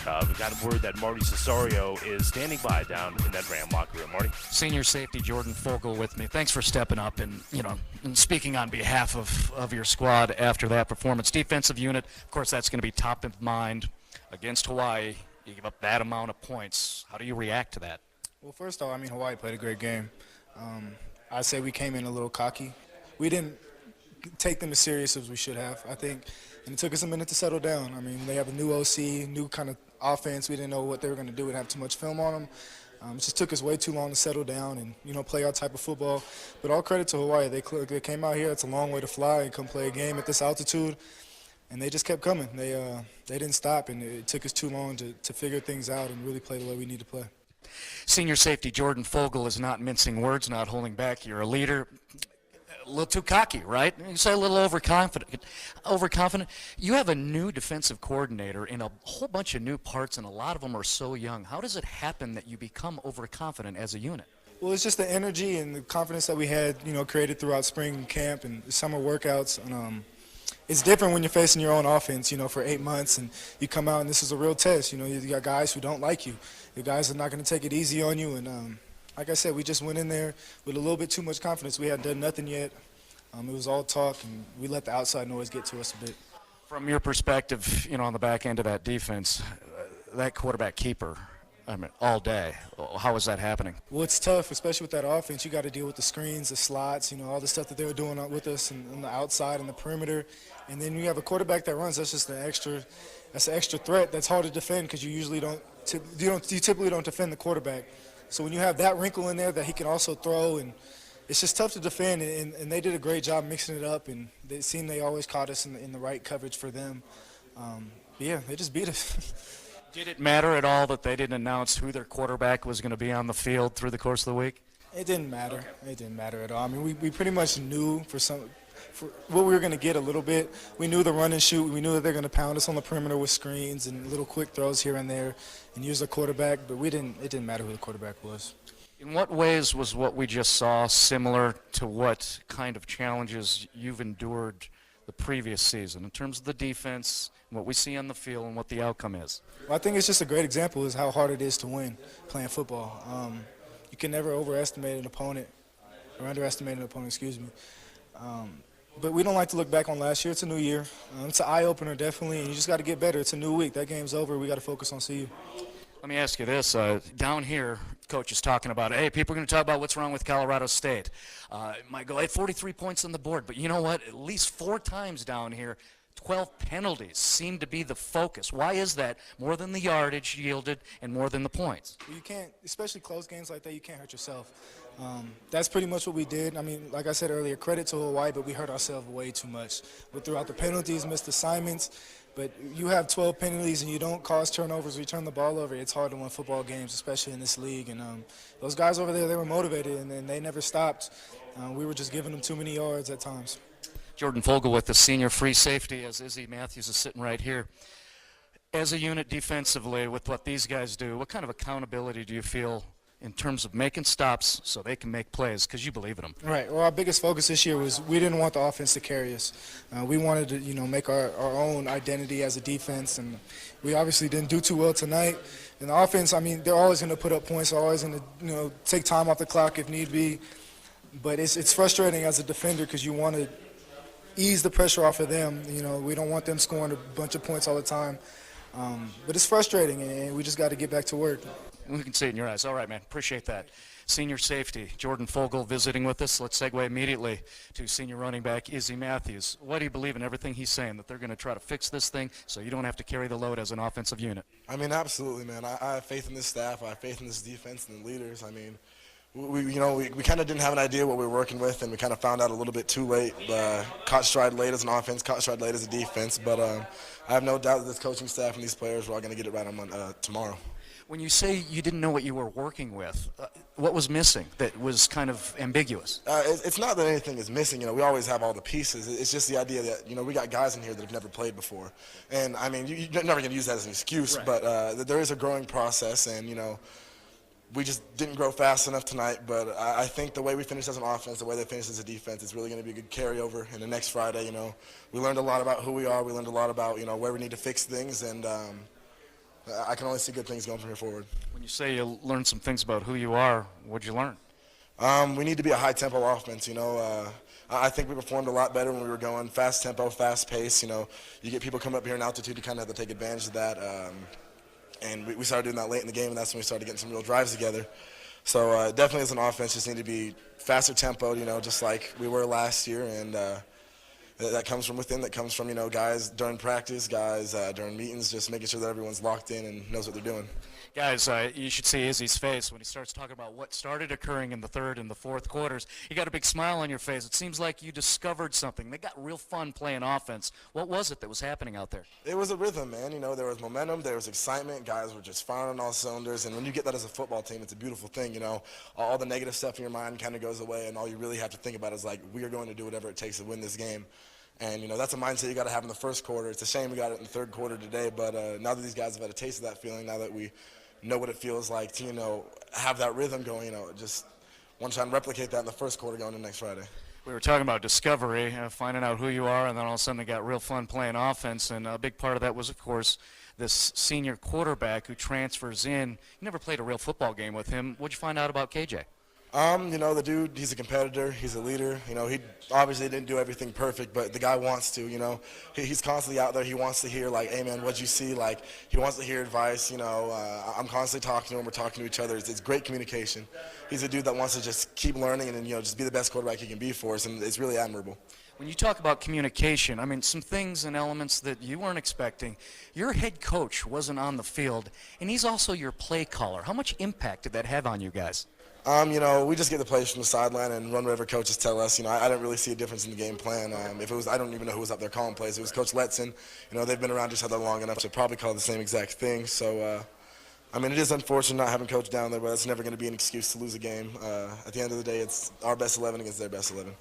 We've got word that Marty Cesario is standing by down in that Ram locker room. Marty? Senior safety Jordan Fogal with me. Thanks for stepping up and, and speaking on behalf of your squad after that performance. Defensive unit, of course, that's going to be top of mind against Hawaii. You give up that amount of points. How do you react to that? Well, first off, Hawaii played a great game. I'd say we came in a little cocky. We didn't take them as serious as we should have, I think. And it took us a minute to settle down. They have a new OC, new kind of offense. We didn't know what they were going to do. We didn't have too much film on them. It just took us way too long to settle down and, play our type of football. But all credit to Hawaii. They came out here. It's a long way to fly and come play a game at this altitude. And they just kept coming. They didn't stop, and it took us too long to figure things out and really play the way we need to play. Senior safety Jordan Fogal is not mincing words, not holding back. You're a leader. A little too cocky, right? You say a little overconfident. You have a new defensive coordinator in a whole bunch of new parts, and a lot of them are so young. How does it happen that you become overconfident as a unit? Well, it's just the energy and the confidence that we had, created throughout spring camp and summer workouts. And it's different when you're facing your own offense, for 8 months, and you come out and this is a real test. You got guys who don't like you. The guys are not going to take it easy on you, and like I said, we just went in there with a little bit too much confidence. We hadn't done nothing yet. It was all talk, and we let the outside noise get to us a bit. From your perspective, on the back end of that defense, that quarterback keeper, all day, how is that happening? Well, it's tough, especially with that offense. You got to deal with the screens, the slots, all the stuff that they were doing with us on the outside and the perimeter. And then you have a quarterback that runs. That's just an extra threat that's hard to defend because you typically don't defend the quarterback. So when you have that wrinkle in there that he can also throw, and it's just tough to defend, and they did a great job mixing it up, and it seemed they always caught us in the right coverage for them. Yeah, they just beat us. Did it matter at all that they didn't announce who their quarterback was going to be on the field through the course of the week? It didn't matter. Okay. It didn't matter at all. We pretty much knew for what we were going to get a little bit. We knew the run and shoot. We knew that they're going to pound us on the perimeter with screens and little quick throws here and there and use the quarterback, but it didn't matter who the quarterback was. In what ways was what we just saw similar to what kind of challenges you've endured the previous season in terms of the defense, what we see on the field, and what the outcome is? Well, I think it's just a great example of how hard it is to win playing football. You can never overestimate an opponent, or underestimate an opponent, excuse me. But we don't like to look back on last year. It's a new year. It's an eye-opener, definitely, and you just got to get better. It's a new week. That game's over. We got to focus on CU. Let me ask you this. Down here, Coach is talking about, hey, people are going to talk about what's wrong with Colorado State. Might go, hey, 43 points on the board. But you know what? At least 4 times down here, 12 penalties seem to be the focus. Why is that? More than the yardage yielded and more than the points. You can't, especially close games like that, you can't hurt yourself. That's pretty much what we did. Like I said earlier, credit to Hawaii, but we hurt ourselves way too much. We threw out the penalties, missed assignments. But you have 12 penalties and you don't cause turnovers, you turn the ball over, it's hard to win football games, especially in this league. And those guys over there, they were motivated, and they never stopped. We were just giving them too many yards at times. Jordan Fogal with the senior free safety, as Izzy Matthews is sitting right here. As a unit defensively, with what these guys do, what kind of accountability do you feel in terms of making stops so they can make plays, because you believe in them? Right. Well, our biggest focus this year was we didn't want the offense to carry us. We wanted to, make our own identity as a defense, and we obviously didn't do too well tonight. And the offense, they're always going to put up points, they're always going to, take time off the clock if need be. But it's frustrating as a defender because you want to ease the pressure off of them. We don't want them scoring a bunch of points all the time. But it's frustrating, and we just got to get back to work. We can see it in your eyes. All right, man. Appreciate that. Senior safety, Jordan Fogal visiting with us. Let's segue immediately to senior running back Izzy Matthews. What do you believe in everything he's saying, that they're going to try to fix this thing so you don't have to carry the load as an offensive unit? Absolutely, man. I have faith in this staff. I have faith in this defense and the leaders. We kind of didn't have an idea what we were working with, and we kind of found out a little bit too late. Caught stride late as an offense, caught stride late as a defense. But I have no doubt that this coaching staff and these players are all going to get it right on tomorrow. When you say you didn't know what you were working with, what was missing that was kind of ambiguous? It's not that anything is missing. We always have all the pieces. It's just the idea that, we got guys in here that have never played before. And, you're never going to use that as an excuse, right. But there is a growing process, and, we just didn't grow fast enough tonight. But I think the way we finished as an offense, the way they finished as a defense, is really going to be a good carryover. And the next Friday, we learned a lot about who we are. We learned a lot about, where we need to fix things. And I can only see good things going from here forward. When you say you learned some things about who you are, what'd you learn? We need to be a high-tempo offense, I think we performed a lot better when we were going fast tempo, fast pace. You get people coming up here in altitude, you kind of have to take advantage of that. And we started doing that late in the game, and that's when we started getting some real drives together. So definitely as an offense, just need to be faster tempo, just like we were last year. And that comes from within, that comes from, guys during practice, guys during meetings, just making sure that everyone's locked in and knows what they're doing. Guys, you should see Izzy's face when he starts talking about what started occurring in the third and the fourth quarters. You got a big smile on your face. It seems like you discovered something. They got real fun playing offense. What was it that was happening out there? It was a rhythm, man. There was momentum, there was excitement. Guys were just firing on all cylinders. And when you get that as a football team, it's a beautiful thing. All the negative stuff in your mind kind of goes away, and all you really have to think about is, like, we are going to do whatever it takes to win this game. And, that's a mindset you got to have in the first quarter. It's a shame we got it in the third quarter today, but now that these guys have had a taste of that feeling, now that we know what it feels like to, have that rhythm going, just want to try and replicate that in the first quarter going into next Friday. We were talking about discovery, finding out who you are, and then all of a sudden it got real fun playing offense, and a big part of that was, of course, this senior quarterback who transfers in. You never played a real football game with him. What'd you find out about KJ? The dude, he's a competitor, he's a leader. He obviously didn't do everything perfect, but the guy wants to, He's constantly out there. He wants to hear, like, hey, man, what'd you see? Like, he wants to hear advice, I'm constantly talking to him. We're talking to each other. It's great communication. He's a dude that wants to just keep learning and, just be the best quarterback he can be for us, and it's really admirable. When you talk about communication, some things and elements that you weren't expecting. Your head coach wasn't on the field, and he's also your play caller. How much impact did that have on you guys? We just get the plays from the sideline and run whatever coaches tell us. I didn't really see a difference in the game plan. If it was, I don't even know who was up there calling plays. It was Coach Letson. They've been around each other long enough to probably call the same exact thing. So, it is unfortunate not having Coach down there, but that's never going to be an excuse to lose a game. At the end of the day, it's our best 11 against their best 11.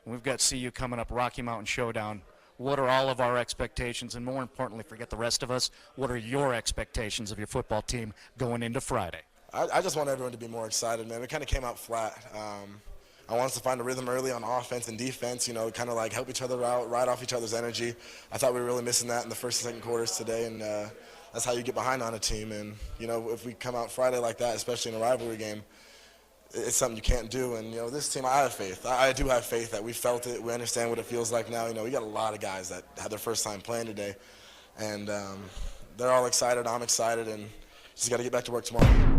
We've got CU coming up, Rocky Mountain Showdown. What are all of our expectations? And more importantly, forget the rest of us, what are your expectations of your football team going into Friday? I just want everyone to be more excited, man. It kind of came out flat. I want us to find a rhythm early on offense and defense, kind of like help each other out, ride off each other's energy. I thought we were really missing that in the first and second quarters today, and that's how you get behind on a team. And, if we come out Friday like that, especially in a rivalry game, it's something you can't do. And, this team, I have faith. I do have faith that we felt it. We understand what it feels like now. We got a lot of guys that had their first time playing today, and they're all excited. I'm excited, and just got to get back to work tomorrow.